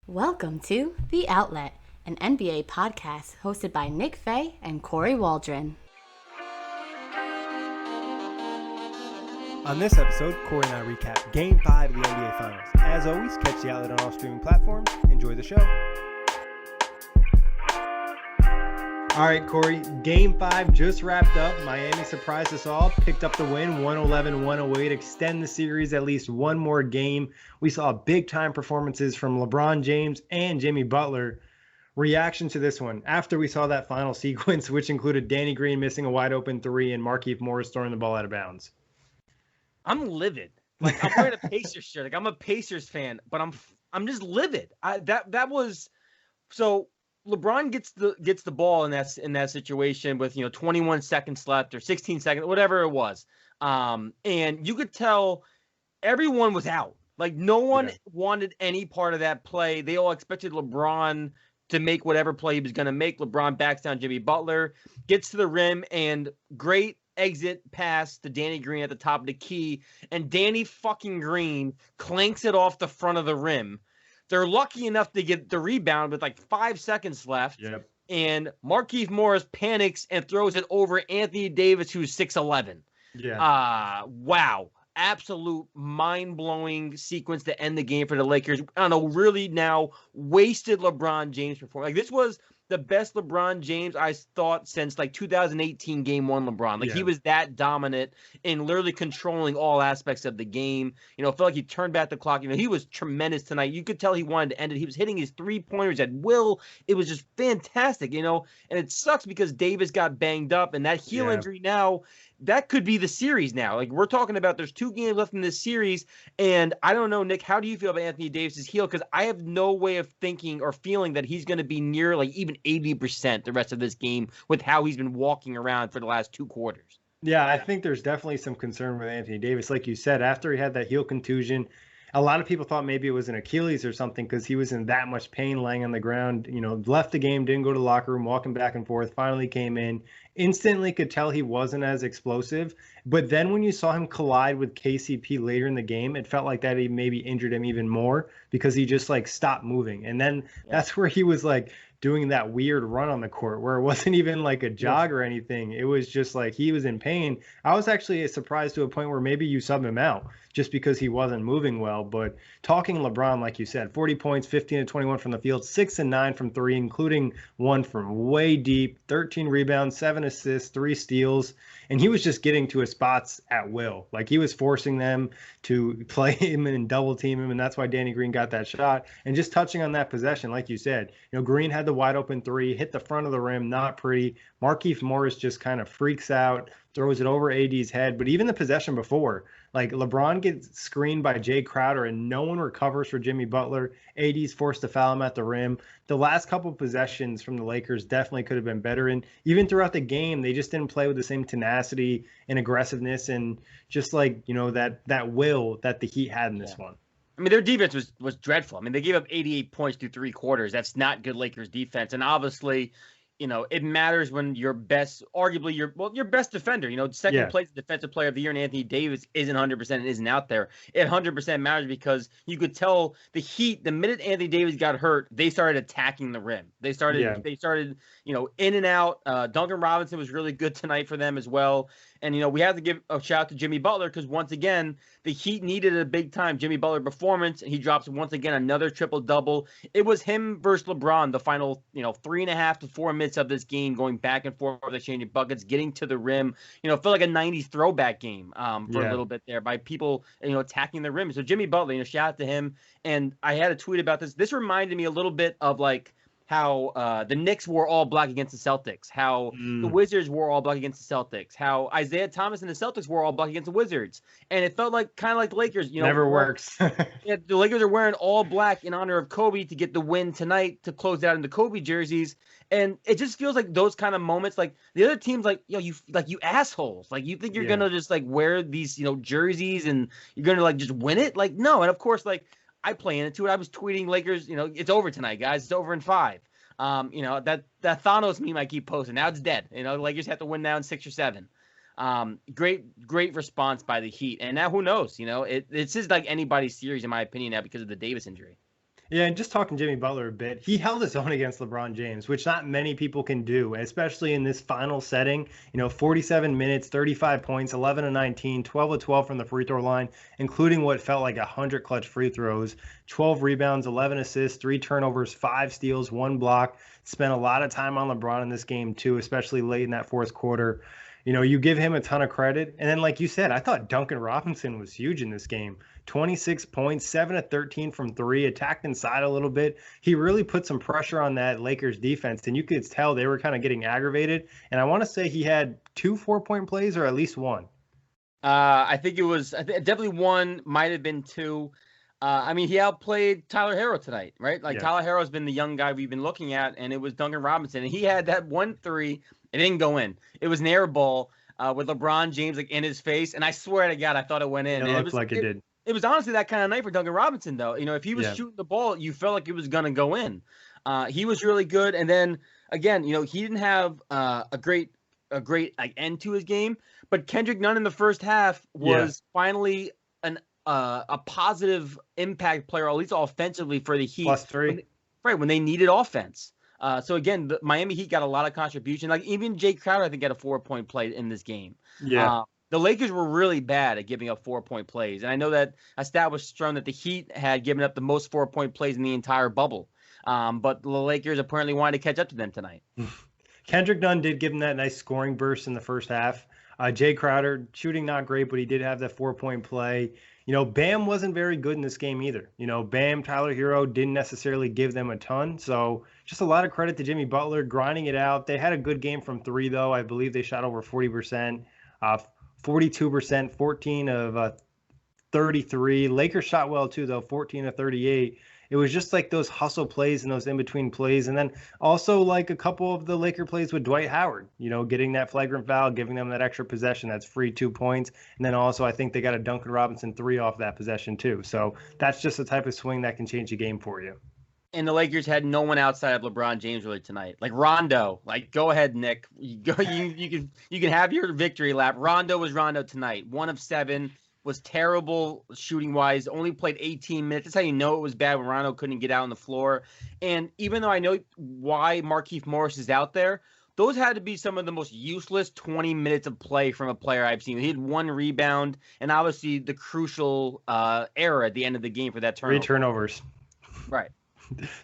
Welcome to The Outlet, an NBA podcast hosted by Nick Fay and Kory Waldron. On this episode, Kory and I recap Game 5 of the NBA Finals. As always, catch The Outlet on all streaming platforms. Enjoy the show. All right, Kory, Game 5 just wrapped up. Miami surprised us all, picked up the win, 111-108, extend the series at least one more game. We saw big-time performances from LeBron James and Jimmy Butler. Reaction to this one, after we saw that final sequence, which included Danny Green missing a wide-open three and Markieff Morris throwing the ball out of bounds. I'm livid. Like, I'm wearing a Pacers shirt. Like, I'm a Pacers fan, but I'm just livid. That was so. LeBron gets the ball in that situation with 21 seconds left or 16 seconds, whatever it was, and you could tell everyone was out. Like, no one wanted any part of that play. They all expected LeBron to make whatever play he was going to make. LeBron backs down Jimmy Butler, gets to the rim, and great exit pass to Danny Green at the top of the key, and Danny fucking Green clanks it off the front of the rim. They're lucky enough to get the rebound with like 5 seconds left. Yep. And Markieff Morris panics and throws it over Anthony Davis, who's 6'11". Yeah. Wow. Absolute mind-blowing sequence to end the game for the Lakers. I don't know, really now wasted LeBron James performance. Like, this was the best LeBron James I thought since like 2018 Game 1 LeBron. Like, he was that dominant in literally controlling all aspects of the game. It felt like he turned back the clock. He was tremendous tonight. You could tell he wanted to end it. He was hitting his three-pointers at will. It was just fantastic, and it sucks because Davis got banged up, and that heel injury now, that could be the series now. Like, we're talking about there's 2 games left in this series, and I don't know, Nick, how do you feel about Anthony Davis's heel? Because I have no way of thinking or feeling that he's going to be near like even 80% the rest of this game with how he's been walking around for the last 2 quarters. Yeah, I think there's definitely some concern with Anthony Davis. Like you said, after he had that heel contusion, a lot of people thought maybe it was an Achilles or something because he was in that much pain laying on the ground. Left the game, didn't go to the locker room, walking back and forth, finally came in. Instantly could tell he wasn't as explosive. But then when you saw him collide with KCP later in the game, it felt like that he maybe injured him even more because he just like stopped moving. And then that's where he was like doing that weird run on the court where it wasn't even like a jog or anything. It was just like he was in pain. I was actually surprised to a point where maybe you sub him out just because he wasn't moving well. But talking LeBron, like you said, 40 points, 15 to 21 from the field, 6 and 9 from 3, including 1 from way deep, 13 rebounds, 7 assists, 3 steals. And he was just getting to his spots at will. Like, he was forcing them to play him and double team him. And that's why Danny Green got that shot. And just touching on that possession, like you said, Green had the wide open 3, hit the front of the rim, not pretty. Markieff Morris just kind of freaks out, throws it over AD's head. But even the possession before, like, LeBron gets screened by Jay Crowder and no one recovers for Jimmy Butler. AD's forced to foul him at the rim. The last couple of possessions from the Lakers definitely could have been better. And even throughout the game, they just didn't play with the same tenacity and aggressiveness and just like, that will that the Heat had in this one. I mean, their defense was dreadful. I mean, they gave up 88 points through 3 quarters. That's not good Lakers defense. And obviously, it matters when your best, arguably your best defender, second place defensive player of the year, and Anthony Davis isn't 100% and isn't out there. It 100% matters because you could tell the Heat, the minute Anthony Davis got hurt, they started attacking the rim. They started, in and out. Duncan Robinson was really good tonight for them as well. And, we have to give a shout out to Jimmy Butler because, once again, the Heat needed a big-time Jimmy Butler performance, and he drops, once again, another triple-double. It was him versus LeBron the final, 3.5 to 4 minutes of this game, going back and forth, exchanging buckets, getting to the rim. It felt like a 90s throwback game for a little bit there by people, attacking the rim. So Jimmy Butler, shout out to him. And I had a tweet about this. This reminded me a little bit of, like, how the Knicks wore all black against the Celtics, how the Wizards wore all black against the Celtics, how Isaiah Thomas and the Celtics wore all black against the Wizards. And it felt like kind of like the Lakers, never works. The Lakers are wearing all black in honor of Kobe to get the win tonight to close out in the Kobe jerseys. And it just feels like those kind of moments, like the other teams, like, you assholes, like, you think you're going to just like wear these, jerseys and you're going to like just win it. Like, no. And of course, like, I play into it. I was tweeting Lakers, it's over tonight, guys. It's over in 5. That Thanos meme I keep posting. Now it's dead. The Lakers have to win now in 6 or 7. Great response by the Heat. And now who knows? It's just like anybody's series, in my opinion, now because of the Davis injury. Yeah, and just talking Jimmy Butler a bit, he held his own against LeBron James, which not many people can do, especially in this final setting. 47 minutes, 35 points, 11 of 19, 12 of 12 from the free throw line, including what felt like 100 clutch free throws, 12 rebounds, 11 assists, 3 turnovers, 5 steals, 1 block. Spent a lot of time on LeBron in this game too, especially late in that fourth quarter. You give him a ton of credit. And then, like you said, I thought Duncan Robinson was huge in this game. 26 points, 7 of 13 from 3, attacked inside a little bit. He really put some pressure on that Lakers defense, and you could tell they were kind of getting aggravated. And I want to say he had 2 4-point plays or at least one. I think it was definitely one, might have been 2. He outplayed Tyler Herro tonight, right? Like, yeah. Tyler Herro's been the young guy we've been looking at, and it was Duncan Robinson. And he had that 1 3. It didn't go in. It was an air ball with LeBron James like in his face, and I swear to God, I thought it went in. It looked like it did. It was honestly that kind of night for Duncan Robinson, though. If he was shooting the ball, you felt like it was going to go in. He was really good. And then, again, he didn't have a great end to his game. But Kendrick Nunn in the first half was finally a positive impact player, at least offensively for the Heat. +3. When they needed offense. So, again, the Miami Heat got a lot of contribution. Like, even Jay Crowder, I think, got a 4-point play in this game. Yeah. The Lakers were really bad at giving up 4-point plays. And I know that a stat was shown that the Heat had given up the most 4-point plays in the entire bubble. But the Lakers apparently wanted to catch up to them tonight. Kendrick Nunn did give them that nice scoring burst in the first half. Jay Crowder, shooting not great, but he did have that 4-point play. Bam wasn't very good in this game either. Bam, Tyler Herro didn't necessarily give them a ton. So just a lot of credit to Jimmy Butler grinding it out. They had a good game from 3, though. I believe they shot over 40%. 42%, 14 of 33. Lakers shot well too, though, 14 of 38. It was just like those hustle plays and those in-between plays. And then also like a couple of the Laker plays with Dwight Howard, getting that flagrant foul, giving them that extra possession. That's free 2 points. And then also I think they got a Duncan Robinson 3 off that possession too. So that's just the type of swing that can change the game for you. And the Lakers had no one outside of LeBron James really tonight. Like Rondo, go ahead, Nick. You can have your victory lap. Rondo was Rondo tonight. 1 of 7, was terrible shooting wise. Only played 18 minutes. That's how you know it was bad when Rondo couldn't get out on the floor. And even though I know why Markieff Morris is out there, those had to be some of the most useless 20 minutes of play from a player I've seen. He had 1 rebound and obviously the crucial error at the end of the game for that turnover. 3 turnovers. Right.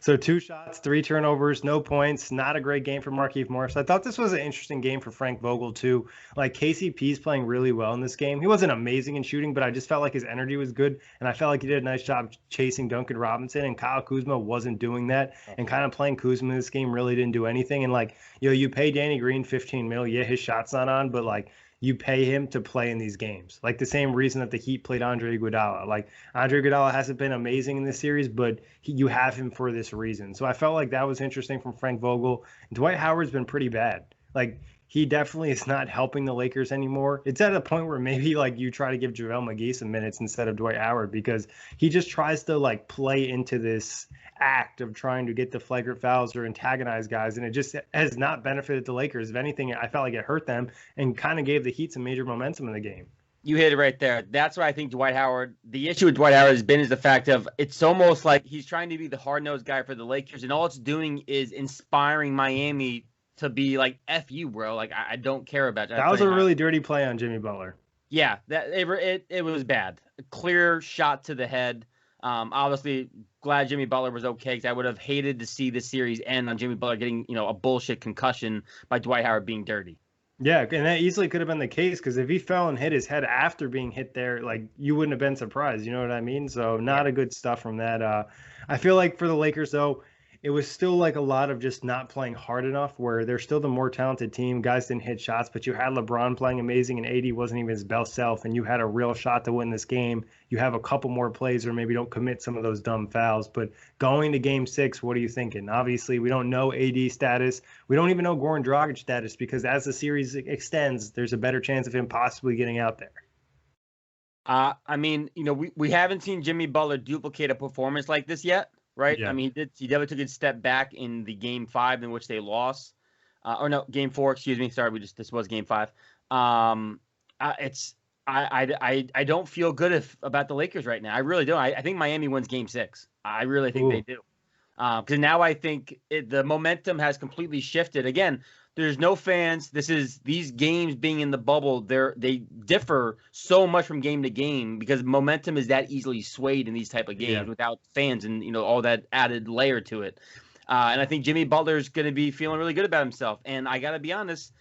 So 2 shots, 3 turnovers, no points. Not a great game for Markieff Morris. I thought this was an interesting game for Frank Vogel too. Like KCP's playing really well in this game. He wasn't amazing in shooting, but I just felt like his energy was good, and I felt like he did a nice job chasing Duncan Robinson. And Kyle Kuzma wasn't doing that, and kind of playing Kuzma in this game really didn't do anything. And like you pay Danny Green $15 million. Yeah, his shot's not on, but like. You pay him to play in these games. Like the same reason that the Heat played Andre Iguodala. Like Andre Iguodala hasn't been amazing in this series, but you have him for this reason. So I felt like that was interesting from Frank Vogel. Dwight Howard's been pretty bad. Like he definitely is not helping the Lakers anymore. It's at a point where maybe like you try to give JaVale McGee some minutes instead of Dwight Howard because he just tries to like play into this act of trying to get the flagrant fouls or antagonize guys, and it just has not benefited the Lakers. If anything, I felt like it hurt them and kind of gave the Heat some major momentum in the game. You hit it right there. That's why I think Dwight Howard, the issue with Dwight Howard has been is the fact of it's almost like he's trying to be the hard-nosed guy for the Lakers, and all it's doing is inspiring Miami to be like, F you, bro. Like, I don't care about that. That was a really dirty play on Jimmy Butler. Yeah, it was bad. A clear shot to the head. Obviously, glad Jimmy Butler was okay because I would have hated to see the series end on Jimmy Butler getting, a bullshit concussion by Dwight Howard being dirty. Yeah, and that easily could have been the case because if he fell and hit his head after being hit there, like you wouldn't have been surprised. You know what I mean? So not a good stuff from that. I feel like for the Lakers, though, it was still like a lot of just not playing hard enough where they're still the more talented team. Guys didn't hit shots, but you had LeBron playing amazing and AD wasn't even his best self, and you had a real shot to win this game. You have a couple more plays or maybe don't commit some of those dumb fouls. But going to game 6, what are you thinking? Obviously, we don't know AD status. We don't even know Goran Dragic status because as the series extends, there's a better chance of him possibly getting out there. We haven't seen Jimmy Butler duplicate a performance like this yet. Right. Yeah. I mean, he definitely took a step back in the game 5 in which they lost. Game 4, excuse me. Sorry. This was game 5. I'm I don't feel good about the Lakers right now. I really don't. I think Miami wins Game 6. I really think they do. Because now I think the momentum has completely shifted. Again, there's no fans. These games being in the bubble. They differ so much from game to game because momentum is that easily swayed in these type of games without fans and all that added layer to it. And I think Jimmy Butler is going to be feeling really good about himself. And I got to be honest,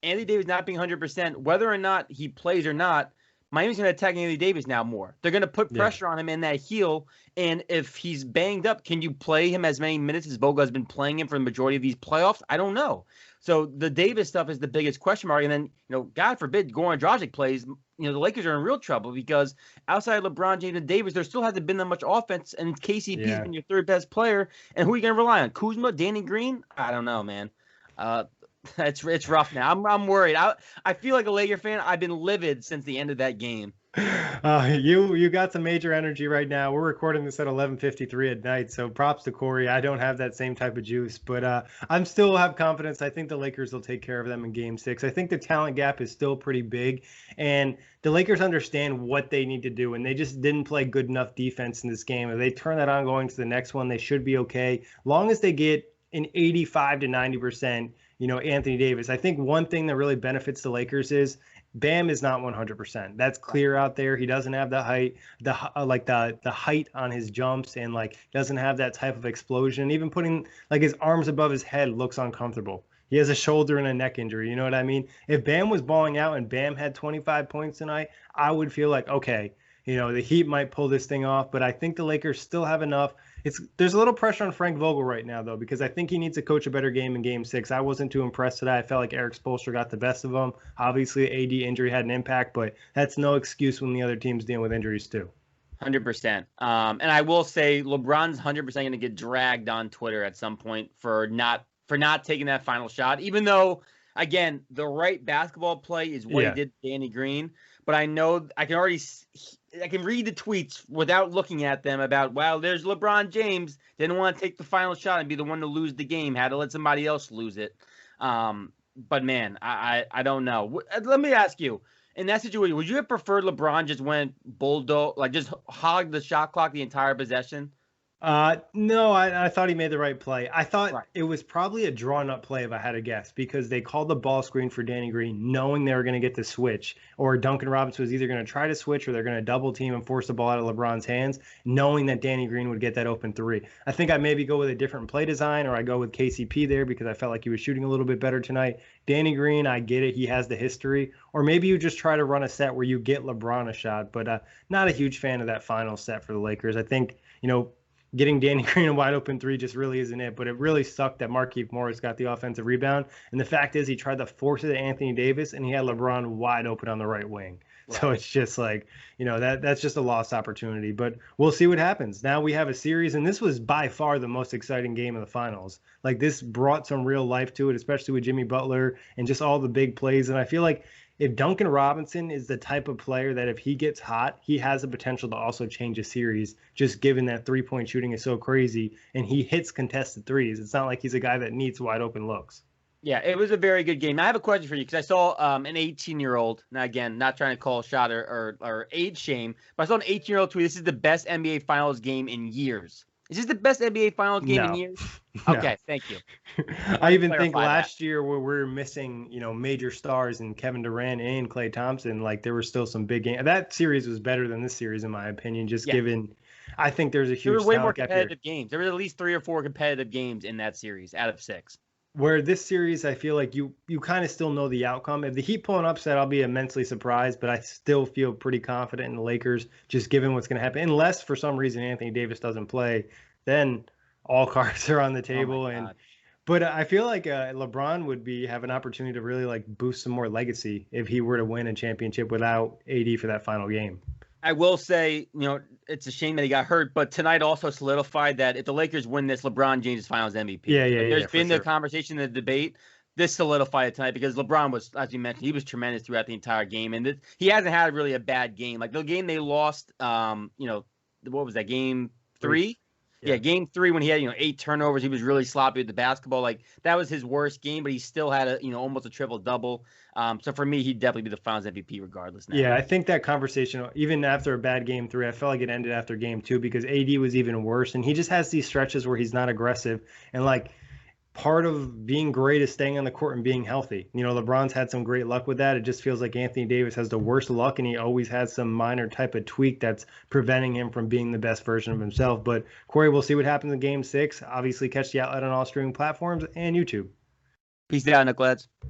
Anthony Davis not being 100%, whether or not he plays or not, Miami's going to attack Anthony Davis now more. They're going to put pressure on him in that heel. And if he's banged up, can you play him as many minutes as Vogel has been playing him for the majority of these playoffs? I don't know. So the Davis stuff is the biggest question mark. And then, God forbid Goran Dragic plays, the Lakers are in real trouble because outside of LeBron James and Davis, there still hasn't been that much offense. And KCP's been your third best player. And who are you going to rely on? Kuzma, Danny Green? I don't know, man. It's rough now. I'm worried. I feel like a Laker fan. I've been livid since the end of that game. You got some major energy right now. We're recording this at 11:53 at night, so props to Kory. I don't have that same type of juice, but I'm still have confidence. I think the Lakers will take care of them in Game 6. I think the talent gap is still pretty big, and the Lakers understand what they need to do, and they just didn't play good enough defense in this game. If they turn that on going to the next one, they should be okay. Long as they get an 85 to 90%, Anthony Davis. I think one thing that really benefits the Lakers is Bam is not 100%. That's clear out there. He doesn't have the height, the height on his jumps, and doesn't have that type of explosion. Even putting his arms above his head looks uncomfortable. He has a shoulder and a neck injury. You know what I mean? If Bam was balling out and Bam had 25 points tonight, I would feel like, okay, the Heat might pull this thing off, but I think the Lakers still have enough. There's a little pressure on Frank Vogel right now, though, because I think he needs to coach a better game in Game 6. I wasn't too impressed today. I felt like Eric Spoelstra got the best of him. Obviously, AD injury had an impact, but that's no excuse when the other team's dealing with injuries too. 100%. And I will say LeBron's 100% going to get dragged on Twitter at some point for not taking that final shot, even though, again, the right basketball play is what he did to Danny Green. But I know I can read the tweets without looking at them about, there's LeBron James. Didn't want to take the final shot and be the one to lose the game. Had to let somebody else lose it. But, man, I don't know. Let me ask you, in that situation, would you have preferred LeBron just went bulldog, just hogged the shot clock the entire possession? No, I thought he made the right play. I thought it was probably a drawn-up play if I had to guess, because they called the ball screen for Danny Green knowing they were going to get the switch, or Duncan Robinson was either going to try to switch or they're going to double team and force the ball out of LeBron's hands, knowing that Danny Green would get that open three. I think I maybe go with a different play design, or I go with KCP there because I felt like he was shooting a little bit better tonight. Danny Green, I get it. He has the history. Or maybe you just try to run a set where you get LeBron a shot, but not a huge fan of that final set for the Lakers. I think, getting Danny Green a wide open three just really isn't it. But it really sucked that Markieff Morris got the offensive rebound. And the fact is he tried to force it to Anthony Davis, and he had LeBron wide open on the right wing. Right. So it's just that's just a lost opportunity. But we'll see what happens. Now we have a series, and this was by far the most exciting game of the finals. This brought some real life to it, especially with Jimmy Butler and just all the big plays. And I feel like if Duncan Robinson is the type of player that if he gets hot, he has the potential to also change a series, just given that three-point shooting is so crazy and he hits contested threes. It's not like he's a guy that needs wide open looks. Yeah, it was a very good game. I have a question for you because I saw an 18-year-old, now again, not trying to call a shot or age shame, but I saw an 18-year-old tweet, this is the best NBA Finals game in years. Is this the best NBA Finals game in years? No. Okay, thank you. I even think last year where we're missing, major stars in Kevin Durant and Klay Thompson, there were still some big games. That series was better than this series, in my opinion, given I think there's a huge. There were way more competitive games. There were at least 3 or 4 competitive games in that series out of 6. Where this series, I feel like you kind of still know the outcome. If the Heat pull an upset, I'll be immensely surprised, but I still feel pretty confident in the Lakers, just given what's going to happen. Unless for some reason Anthony Davis doesn't play, then all cards are on the table. But I feel like LeBron would have an opportunity to really boost some more legacy if he were to win a championship without AD for that final game. I will say, it's a shame that he got hurt, but tonight also solidified that if the Lakers win this, LeBron James is Finals MVP. There's been the conversation, the debate. This solidified it tonight because LeBron was, as you mentioned, he was tremendous throughout the entire game, and he hasn't had really a bad game. The game they lost, what was that, game 3? Yeah, game 3 when he had 8 turnovers, he was really sloppy with the basketball. Like that was his worst game, but he still had a almost a triple double. So for me, he'd definitely be the Finals MVP regardless. Now. Yeah, I think that conversation, even after a bad game 3, I felt like it ended after game 2 because AD was even worse, and he just has these stretches where he's not aggressive, and like part of being great is staying on the court and being healthy. LeBron's had some great luck with that. It just feels like Anthony Davis has the worst luck, and he always has some minor type of tweak that's preventing him from being the best version of himself. But Kory, we'll see what happens in game 6. Obviously, catch the Outlet on all streaming platforms and YouTube. Peace out, Nick Lads.